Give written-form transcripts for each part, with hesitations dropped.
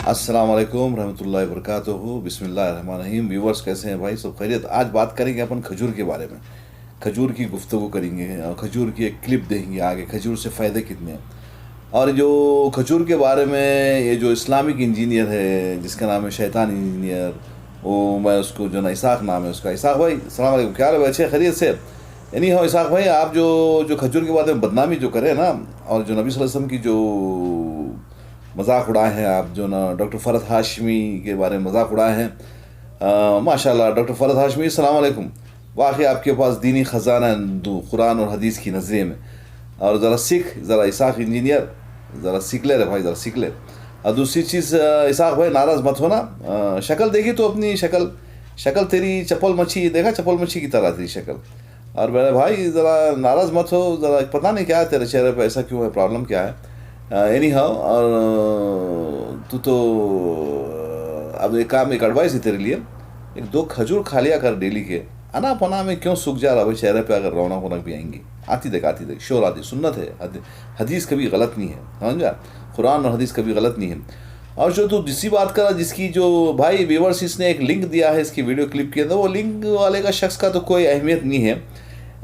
अस्सलाम वालेकुम रहमतुल्लाहि व बरकातुहू। बिस्मिल्लाहिर्रहमानिर्रहीम। व्यूवर्स कैसे हैं भाई, सब खैरियत। आज बात करेंगे अपन खजूर के बारे में। खजूर की गुफ्तगू करेंगे और खजूर की एक क्लिप देंगे आगे, खजूर से फ़ायदे कितने हैं। और जो खजूर के बारे में ये जो इस्लामिक इंजीनियर है जिसका नाम है शैतान इंजीनियर, वो मैं उसको जो ना इसाक नाम है उसका। इसाक भाई अस्सलाम वालेकुम, क्या हाल है? अच्छे खैरियत से? यानी हो इसाक भाई, आप जो जो खजूर के बारे में बदनामी जो करें ना, और जो नबी सल्लल्लाहु अलैहि वसल्लम की जो मजाक उड़ाए हैं आप, जो ना डॉक्टर फ़रत हाशमी के बारे में मजाक उड़ाए हैं, माशाल्लाह डॉक्टर फ़रत हाशमी अस्सलाम वालेकुम। वाकई आपके पास दीनी ख़जाना है कुरान और हदीस की नज़रिए में। और ज़रा सीख, ज़रा इसाक इंजीनियर ज़रा सीख ले रे भाई, ज़रा सीख ले। और दूसरी चीज़, इसाक भाई नाराज़ मत होना। शक्ल देखी तो अपनी शक्ल, शक्ल तेरी चप्पल मच्छी, देखा चप्पल मच्छी की तरह तेरी शक्ल। और मेरे भाई ज़रा नाराज़ मत हो, ज़रा पता नहीं क्या है तेरे चेहरे पे, ऐसा क्यों है, प्रॉब्लम क्या है। एनी हाउ, और तू तो अब एक काम, एक एडवाइस है तेरे लिए। एक दो खजूर खा लिया कर डेली के। अना पना में क्यों सूख जा रहा भाई चेहरे पे, अगर रौनक वौनक भी आएंगी। आती देख शोर आती, सुन्नत है, हदीस कभी गलत नहीं है, समझा। कुरान और हदीस कभी गलत नहीं है। और जो तू जिसकी बात करा, जिसकी जो भाई व्यूवर्स इसने एक लिंक दिया है इसकी वीडियो क्लिप के अंदर, वो लिंक वाले का शख्स का तो कोई अहमियत नहीं है।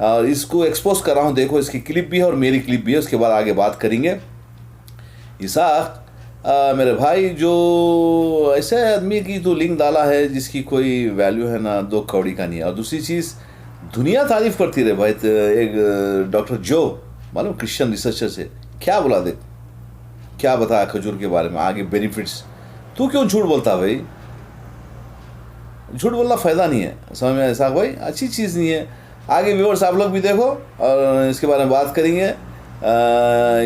और इसको एक्सपोज कर रहा हूँ, देखो इसकी क्लिप भी है और मेरी क्लिप भी है, उसके बाद आगे बात करेंगे। इसाक, मेरे भाई, जो ऐसे आदमी की तो लिंक डाला है जिसकी कोई वैल्यू है ना, दो कौड़ी का नहीं है। और दूसरी चीज़, दुनिया तारीफ करती रहे भाई। तो एक डॉक्टर जो मालूम क्रिश्चियन रिसर्चर से क्या बोला, देख क्या बताया खजूर के बारे में, आगे बेनिफिट्स। तू क्यों झूठ बोलता भाई? झूठ बोलना फ़ायदा नहीं है, समझ में? ऐसा भाई अच्छी चीज़ नहीं है। आगे व्यूअर्स आप लोग भी देखो और इसके बारे में बात करेंगे।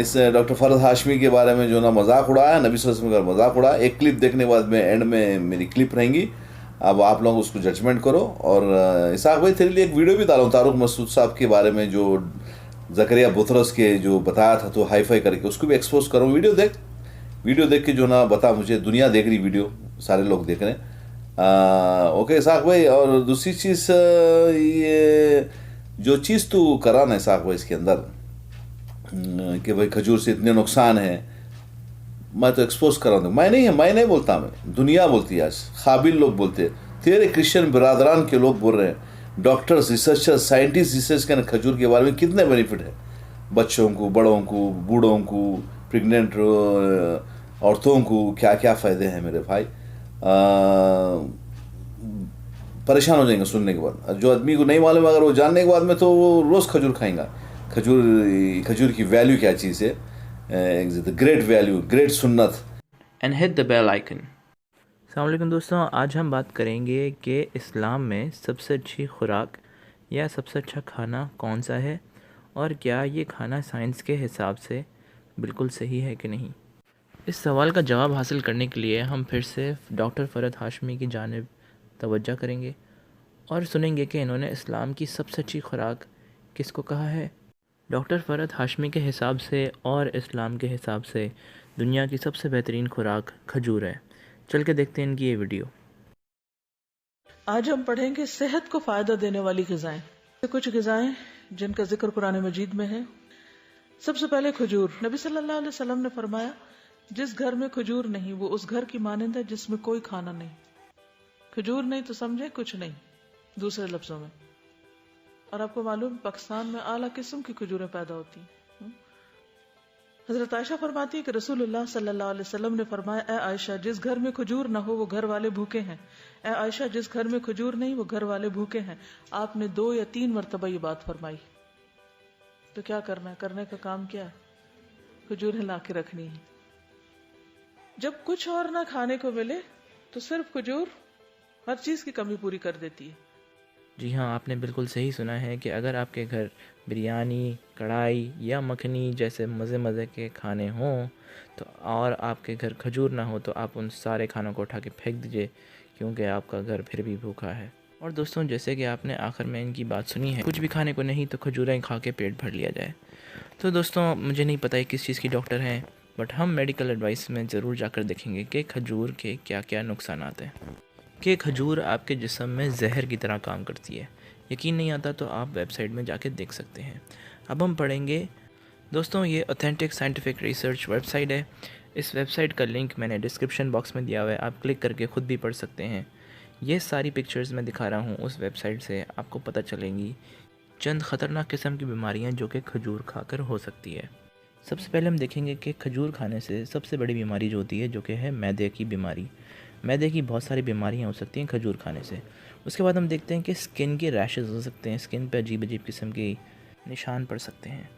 इस डॉक्टर फ़रत हाशमी के बारे में जो ना मजाक उड़ाया, नबी सल्लल्लाहु अलैहि वसल्लम का मजाक उड़ाया। एक क्लिप देखने के बाद में एंड में मेरी क्लिप रहेंगी, अब आप लोग उसको जजमेंट करो। और इसाक भाई तेरे लिए एक वीडियो भी डालूँ तारुक मसूद साहब के बारे में, जो जकरिया बुतरस के जो बताया था तो हाई फाई करके, उसको भी एक्सपोज करूँ। वीडियो देख के जो ना बता मुझे, दुनिया देख रही वीडियो, सारे लोग देख रहे हैं। ओके इसाक भाई। और दूसरी चीज़, ये जो चीज़ तू करा ना इसाक भाई इसके अंदर, कि भाई खजूर से इतने नुकसान हैं, मैं तो एक्सपोज कर रहा हूँ। मैं नहीं बोलता, मैं दुनिया बोलती है। आज काबिल लोग बोलते हैं, तेरे क्रिश्चियन बिरादरान के लोग बोल रहे हैं, डॉक्टर्स, रिसर्चर्स, साइंटिस्ट रिसर्च के खजूर के बारे में कितने बेनिफिट है बच्चों को, बड़ों को, बूढ़ों को, प्रेग्नेंट औरतों को, क्या क्या फ़ायदे हैं मेरे भाई। परेशान हो जाएंगे सुनने के बाद। जो आदमी को नहीं मालूम, अगर वो जानने के बाद में, तो वो रोज़ खजूर खाएंगा। खजूर, खजूर की वैल्यू क्या चीज़ है, ग्रेट वैल्यू, ग्रेट सुन्नत। And hit the bell icon. अस्सलाम दोस्तों, आज हम बात करेंगे कि इस्लाम में सबसे अच्छी खुराक या सबसे अच्छा खाना कौन सा है, और क्या ये खाना साइंस के हिसाब से बिल्कुल सही है कि नहीं। इस सवाल का जवाब हासिल करने के लिए हम फिर से डॉक्टर फ़रत हाशमी की जानिब तवज्जो करेंगे और सुनेंगे कि इन्होंने इस्लाम की सबसे अच्छी खुराक किसको कहा है। डॉक्टर फ़रत हाशमी के हिसाब से और इस्लाम के हिसाब से दुनिया की सबसे बेहतरीन खुराक खजूर है। चल के देखते हैं इनकी ये वीडियो। आज हम पढ़ेंगे सेहत को फायदा देने वाली ग़िज़ाएं। कुछ ग़िज़ाएं जिनका जिक्र कुरान मजीद में है। सबसे पहले खजूर। नबी सल्लल्लाहु अलैहि वसल्लम ने फरमाया, जिस घर में खजूर नहीं वो उस घर की मानंद है जिसमें कोई खाना नहीं। खजूर नहीं तो समझे कुछ नहीं, दूसरे लफ्जों में। और आपको मालूम, पाकिस्तान में आला किस्म की खजूरें पैदा होती हैं। हजरत आयशा फरमाती है कि रसूलुल्लाह सल्लल्लाहु अलैहि वसल्लम ने फरमाया, ए आयशा, जिस घर में खजूर ना हो वो घर वाले भूखे हैं। ए आयशा, जिस घर में खजूर नहीं वो घर वाले भूखे हैं। आपने 2 या 3 मरतबा ये बात फरमाई। तो क्या करना है? करने का काम क्या है? खजूर ला के रखनी है। जब कुछ और ना खाने को मिले तो सिर्फ खजूर हर चीज की कमी पूरी कर देती है। जी हाँ, आपने बिल्कुल सही सुना है कि अगर आपके घर बिरयानी, कढ़ाई या मखनी जैसे मज़े के खाने हों तो, और आपके घर खजूर ना हो, तो आप उन सारे खानों को उठा के फेंक दीजिए, क्योंकि आपका घर फिर भी भूखा है। और दोस्तों, जैसे कि आपने आखिर में इनकी बात सुनी है, कुछ भी खाने को नहीं तो खजूरें खा के पेट भर लिया जाए। तो दोस्तों, मुझे नहीं पता है किस चीज़ की डॉक्टर हैं, बट हम मेडिकल एडवाइस में ज़रूर जाकर देखेंगे कि खजूर के क्या क्या नुकसान हैं। कि खजूर आपके जिस्म में जहर की तरह काम करती है। यकीन नहीं आता तो आप वेबसाइट में जाके देख सकते हैं। अब हम पढ़ेंगे। दोस्तों, ये ऑथेंटिक साइंटिफिक रिसर्च वेबसाइट है। इस वेबसाइट का लिंक मैंने डिस्क्रिप्शन बॉक्स में दिया हुआ है, आप क्लिक करके ख़ुद भी पढ़ सकते हैं। ये सारी पिक्चर्स मैं दिखा रहा हूँ उस वेबसाइट से आपको पता चलेंगी चंद ख़तरनाक किस्म की बीमारियाँ जो कि खजूर खाकर हो सकती है। सबसे पहले हम देखेंगे कि खजूर खाने से सबसे बड़ी बीमारी जो होती है जो कि है मैदे की बीमारी। मैदे की बहुत सारी बीमारियाँ हो सकती हैं खजूर खाने से। उसके बाद हम देखते हैं कि स्किन के रैशेज़ हो सकते हैं, स्किन पे अजीब अजीब किस्म के निशान पड़ सकते हैं।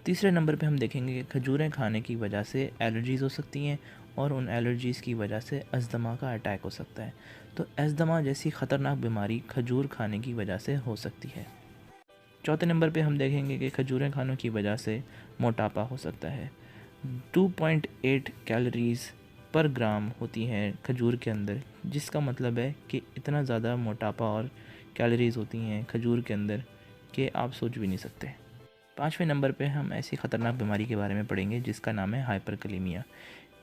तीसरे नंबर पे हम देखेंगे कि खजूरें खाने की वजह से एलर्जीज़ हो सकती हैं और उन एलर्जीज़ की वजह से अस्थमा का अटैक हो सकता है। तो अस्थमा जैसी ख़तरनाक बीमारी खजूर खाने की वजह से हो सकती है। चौथे नंबर पे हम देखेंगे कि खजूरें खाने की वजह से मोटापा हो सकता है। 2.8 कैलोरीज़ पर ग्राम होती हैं खजूर के अंदर, जिसका मतलब है कि इतना ज़्यादा मोटापा और कैलोरीज़ होती हैं खजूर के अंदर कि आप सोच भी नहीं सकते। पाँचवें नंबर पे हम ऐसी ख़तरनाक बीमारी के बारे में पढ़ेंगे जिसका नाम है हाइपरकलीमिया।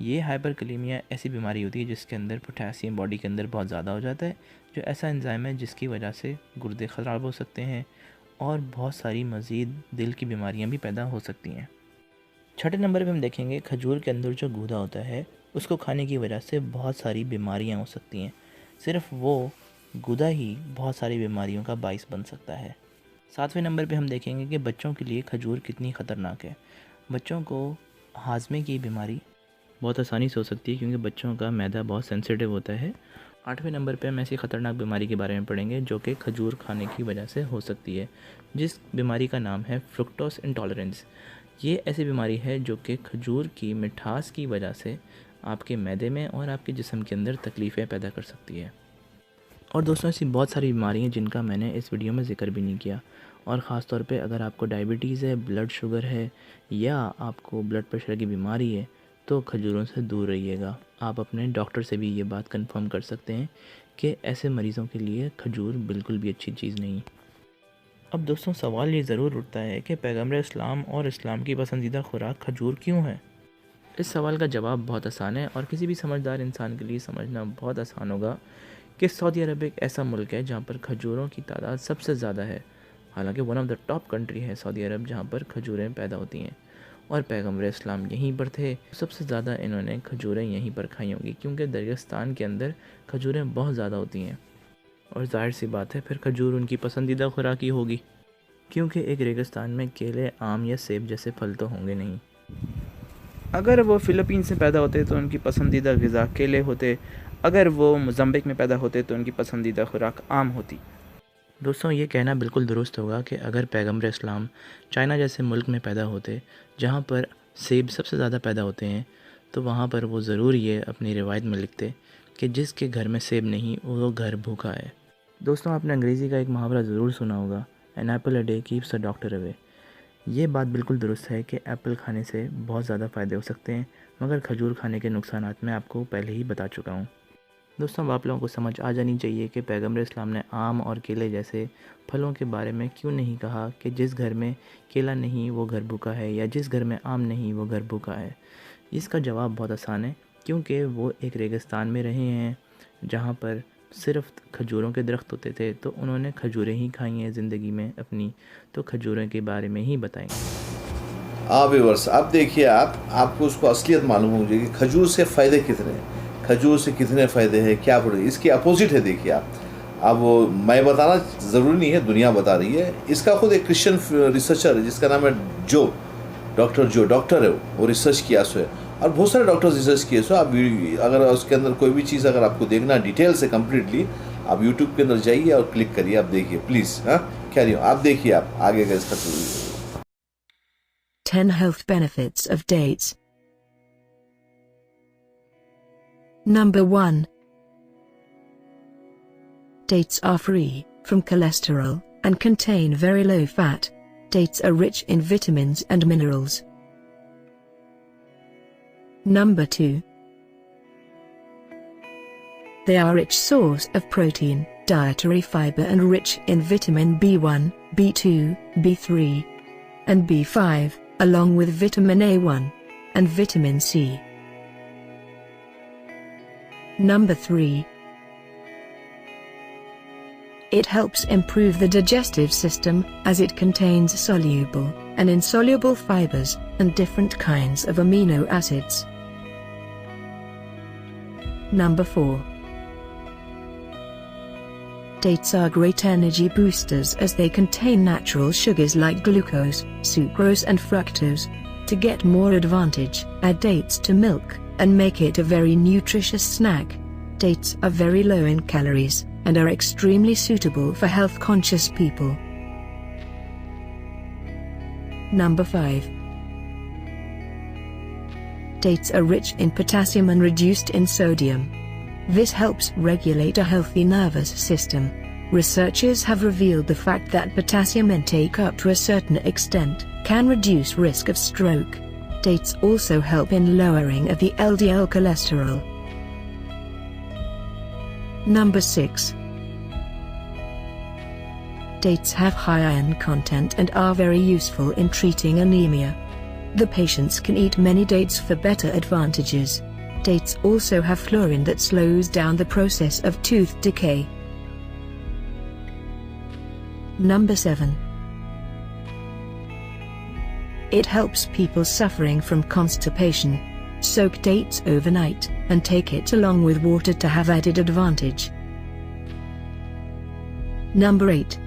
ये हाइपरकलीमिया ऐसी बीमारी होती है जिसके अंदर पोटेशियम बॉडी के अंदर बहुत ज़्यादा हो जाता है, जो ऐसा एंजाइम है जिसकी वजह से गुर्दे ख़राब हो सकते हैं और बहुत सारी मज़ीद दिल की बीमारियां भी पैदा हो सकती हैं। छठे नंबर पे हम देखेंगे खजूर के अंदर जो गूदा होता है उसको खाने की वजह से बहुत सारी बीमारियां हो सकती हैं। सिर्फ वो गूदा ही बहुत सारी बीमारियों का बाइस बन सकता है। सातवें नंबर पे हम देखेंगे कि बच्चों के लिए खजूर कितनी ख़तरनाक है। बच्चों को हाजमे की बीमारी बहुत आसानी से हो सकती है क्योंकि बच्चों का मैदा बहुत सेंसिटिव होता है। आठवें नंबर पे हम ऐसी ख़तरनाक बीमारी के बारे में पढ़ेंगे जो कि खजूर खाने की वजह से हो सकती है, जिस बीमारी का नाम है फ्रुक्टोज इंटॉलरेंस। ये ऐसी बीमारी है जो कि खजूर की मिठास की वजह से आपके मैदे में और आपके जिस्म के अंदर तकलीफ़ें पैदा कर सकती है। और दोस्तों ऐसी बहुत सारी बीमारियाँ जिनका मैंने इस वीडियो में ज़िक्र भी नहीं किया, और ख़ास तौर पे अगर आपको डायबिटीज़ है, ब्लड शुगर है या आपको ब्लड प्रेशर की बीमारी है तो खजूरों से दूर रहिएगा। आप अपने डॉक्टर से भी ये बात कंफर्म कर सकते हैं कि ऐसे मरीज़ों के लिए खजूर बिल्कुल भी अच्छी चीज़ नहीं। अब दोस्तों सवाल ये ज़रूर उठता है कि पैगम्बर इस्लाम और इस्लाम की पसंदीदा खुराक खजूर क्यों है। इस सवाल का जवाब बहुत आसान है और किसी भी समझदार इंसान के लिए समझना बहुत आसान होगा कि सऊदी अरब एक ऐसा मुल्क है जहाँ पर खजूरों की तादाद सबसे ज़्यादा है। हालांकि one of the top country है सऊदी अरब जहाँ पर खजूरें पैदा होती हैं, और पैगम्बर इस्लाम यहीं पर थे। सबसे ज़्यादा इन्होंने खजूरें यहीं पर खाई होंगी क्योंकि दरियास्तान के अंदर खजूरें बहुत ज़्यादा होती हैं, और जाहिर सी बात है फिर खजूर उनकी पसंदीदा खुराक ही होगी क्योंकि एक रेगिस्तान में केले, आम या सेब जैसे फल तो होंगे नहीं। अगर वो फ़िलिपीन से पैदा होते तो उनकी पसंदीदा ग़िज़ा केले होते, अगर वो मोज़म्बिक में पैदा होते तो उनकी पसंदीदा खुराक आम होती। दोस्तों ये कहना बिल्कुल दुरुस्त होगा कि अगर पैगम्बर इस्लाम चाइना जैसे मुल्क में पैदा होते जहाँ पर सेब सबसे ज़्यादा पैदा होते हैं तो वहाँ पर वो ज़रूर ये अपनी रिवायत में लिखते कि जिसके घर में सेब नहीं वो घर भूखा है। दोस्तों आपने अंग्रेज़ी का एक मुहावरा ज़रूर सुना होगा, an apple a day keeps a doctor away. ये बात बिल्कुल दुरुस्त है कि एप्पल खाने से बहुत ज़्यादा फ़ायदे हो सकते हैं, मगर खजूर खाने के नुकसानात मैं आपको पहले ही बता चुका हूँ। दोस्तों आप लोगों को समझ आ जानी चाहिए कि पैगम्बर इस्लाम ने आम और केले जैसे फलों के बारे में क्यों नहीं कहा कि जिस घर में केला नहीं वो घर भूखा है या जिस घर में आम नहीं वो घर भूखा है। इसका जवाब बहुत आसान है, क्योंकि वो एक रेगिस्तान में रहे हैं जहाँ पर सिर्फ खजूरों के दरख्त होते थे, तो उन्होंने खजूरें ही खाई हैं ज़िंदगी में अपनी, तो खजूरों के बारे में ही बताएंगे। व्यूअर्स अब देखिए आपको उसको असलियत मालूम हो जाएगी खजूर से फ़ायदे कितने हैं, खजूर से कितने फ़ायदे हैं, क्या फ़ायदे, इसके अपोजिट है। देखिए अब वो मैं बताना ज़रूरी नहीं है, दुनिया बता रही है। इसका खुद एक क्रिश्चियन रिसर्चर है जिसका नाम है डॉक्टर है, वो रिसर्च किया सो है, और बहुत सारे डॉक्टर्स रिसर्च किए सो। आप अगर उसके अंदर कोई भी चीज़ अगर आपको देखना डिटेल से कम्प्लीटली, आप यूट्यूब के अंदर जाइए और क्लिक करिए, आप देखिए प्लीज़। हाँ क्या नहीं, आप देखिए, आप आगे का इसका 10 health benefits of dates. Number 1. Dates are free from cholesterol and contain very low fat. Dates are rich in vitamins and minerals. Number 2. They are a rich source of protein, dietary fiber and rich in vitamin B1, B2, B3, and B5, along with vitamin A1 and vitamin C. Number 3. It helps improve the digestive system as it contains soluble and insoluble fibers and different kinds of amino acids. Number 4. Dates are great energy boosters as they contain natural sugars like glucose, sucrose and fructose. To get more advantage, add dates to milk, and make it a very nutritious snack. Dates are very low in calories, and are extremely suitable for health-conscious people. Number 5. Dates are rich in potassium and reduced in sodium. This helps regulate a healthy nervous system. Researchers have revealed the fact that potassium intake up to a certain extent can reduce risk of stroke. Dates also help in lowering of the LDL cholesterol. Number 6. Dates have high iron content and are very useful in treating anemia. The patients can eat many dates for better advantages. Dates also have fluorine that slows down the process of tooth decay. Number 7. It helps people suffering from constipation. Soak dates overnight, and take it along with water to have added advantage. Number 8.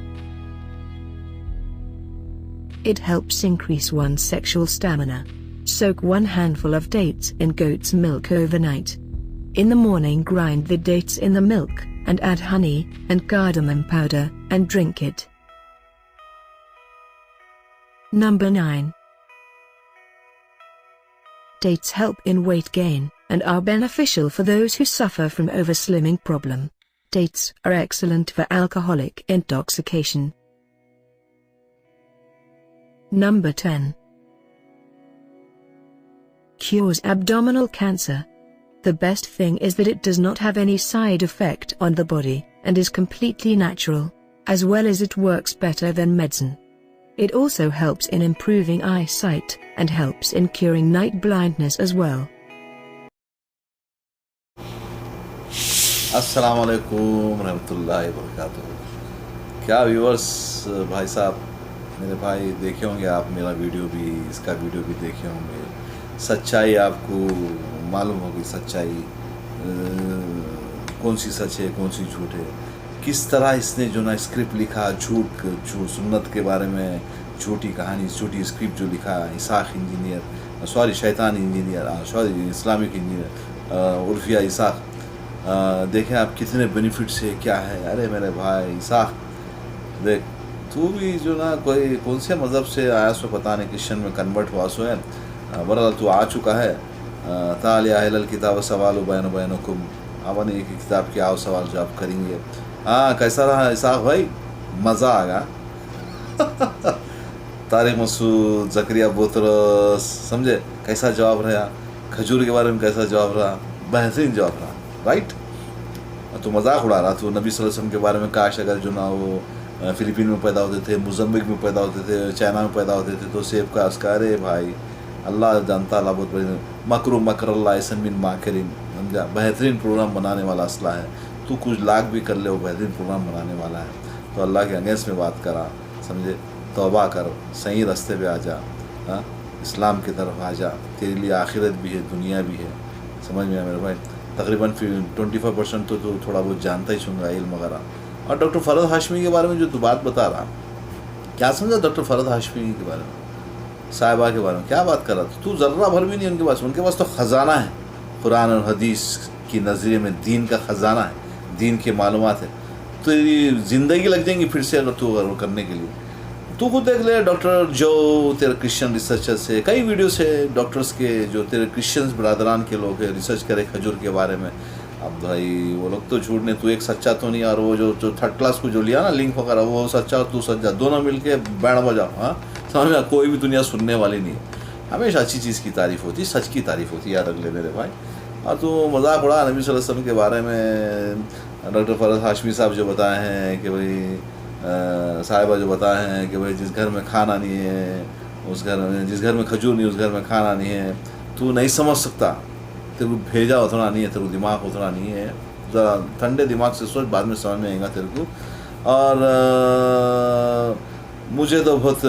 It helps increase one's sexual stamina. Soak 1 handful of dates in goat's milk overnight. In the morning grind the dates in the milk, and add honey and cardamom powder, and drink it. Number 9. Dates help in weight gain, and are beneficial for those who suffer from overslimming problem. Dates are excellent for alcoholic intoxication. Number 10. Cures abdominal cancer. The best thing is that it does not have any side effect on the body, and is completely natural, as well as it works better than medicine. It also helps in improving eyesight, and helps in curing night blindness as well. अस्सलाम वालेकुम रहमतुल्लाहि वबरकातुहू। क्या viewers भाई साहब, मेरे भाई देखे होंगे आप मेरा वीडियो भी, इसका वीडियो भी देखे होंगे। सच्चाई आपको मालूम होगी, सच्चाई कौन सी सच है कौन सी झूठ है। किस तरह इसने जो ना स्क्रिप्ट लिखा, झूठ सुन्नत के बारे में झूठी कहानी, झूठी स्क्रिप्ट जो लिखा, इसाक इंजीनियर सॉरी शैतान engineer sorry Islamic engineer Urfiya Ishaq, देखें आप कितने बेनिफिट्स है क्या है। अरे मेरे भाई इसाक देख, तू भी जो ना कोई कौन से मज़हब से आया सो पता नहीं, क्रिश्चियन में कन्वर्ट हुआ सो है, बहरहाल तू आ चुका है। ताल या अहलल किताब सवाल बैन बैनुकुम, अपन एक किताब के आओ सवाल जवाब करेंगे। हाँ कैसा रहा इसाक भाई, मज़ा आ गया। तारिक मसूद, ज़करिया बोतरस, समझे कैसा जवाब रहा, खजूर के बारे में कैसा जवाब रहा, बेहतरीन जवाब रहा, राइट। तो मजाक उड़ा रहा, तो नबी सल्लल्लाहु अलैहि वसल्लम के बारे में काश अगर जो ना वो फ़िलिपीन में पैदा होते थे, मोज़म्बिक में पैदा होते थे, चाइना में पैदा होते थे, तो सेब का अस्कारे भाई अल्लाह जानता, अल्लाह बहुत बड़ी मकरू मकर अल्लाह मिन माकिरिन, समझा। बेहतरीन प्रोग्राम बनाने वाला असला है, तू कुछ लाख भी कर ले वो बेहतरीन प्रोग्राम बनाने वाला है। तो अल्लाह के अगेंस्ट में बात करा, समझे, तौबा कर, सही रास्ते पे आ जा, हाँ इस्लाम की तरफ आ जा, तेरे लिए आखिरत भी है दुनिया भी है, समझ में आया मेरे भाई। तकरीबन 25% तो थोड़ा बहुत जानता ही सुनगा इल्म वगैरह। और डॉक्टर फ़रद हाशमी के बारे में जो तू बात बता रहा, क्या समझा डॉक्टर फ़रद हाशमी के बारे में, साहिबा के बारे में क्या बात कर रहा था तू? ज़र्रा भर भी नहीं उनके पास तो ख़जाना है, कुरान और हदीस की नज़रिए में दीन का ख़जाना है, दीन के मालूमात है। तो ज़िंदगी लग जाएंगी फिर से अगर तू करने के लिए। तू खुद देख ले, डॉक्टर जो तेरे क्रिश्चियन रिसर्चर से कई वीडियोस है डॉक्टर्स के, जो तेरे क्रिश्चियंस बरादरान के लोग हैं, रिसर्च करे खजूर के बारे में। अब भाई वो लोग तो झूठ ने, तू एक सच्चा तो नहीं, और वो जो थर्ड क्लास को जो लिया ना लिंक वगैरह, वो सच्चा और तू सच्चा, दोनों मिल के बैंड बजाओ। हाँ समझ में, कोई भी दुनिया सुनने वाली नहीं है। हमेशा अच्छी चीज़ की तारीफ़ होती, सच की तारीफ़ होती, याद रख ले मेरे भाई। और तू मजाक उड़ा नबी सल्लल्लाहु अलैहि वसल्लम के बारे में। डॉक्टर फ़रद हाशमी साहब जो बताए हैं कि भाई साहिबा जो बताए हैं कि भाई जिस घर में खाना नहीं है उस घर में, जिस घर में खजूर नहीं उस घर में खाना नहीं है, तू नहीं समझ सकता, तेरे को भेजा उतना नहीं है, तेरे को दिमाग उतना नहीं है, ज़रा ठंडे दिमाग से सोच, बाद में समझ में आएगा तेरे को। और मुझे तो बहुत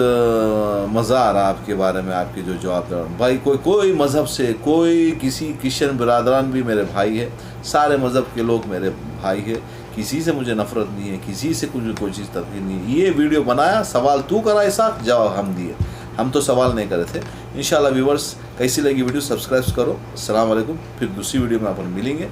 मज़ा आ रहा आपके बारे में, आपके जो जवाब भाई। कोई मज़हब से, कोई किसी क्रिश्चियन बिरादरान भी मेरे भाई है, सारे मज़हब के लोग मेरे भाई है, किसी से मुझे नफरत नहीं है, किसी से कुछ कोई चीज़ तकलीफ नहीं है। ये वीडियो बनाया, सवाल तू करा ऐसा, जवाब हम दिए, हम तो सवाल नहीं करे थे। इंशाल्लाह व्यूवर्स कैसी लगी वीडियो, सब्सक्राइब करो। अस्सलाम वालेकुम, फिर दूसरी वीडियो में अपन मिलेंगे।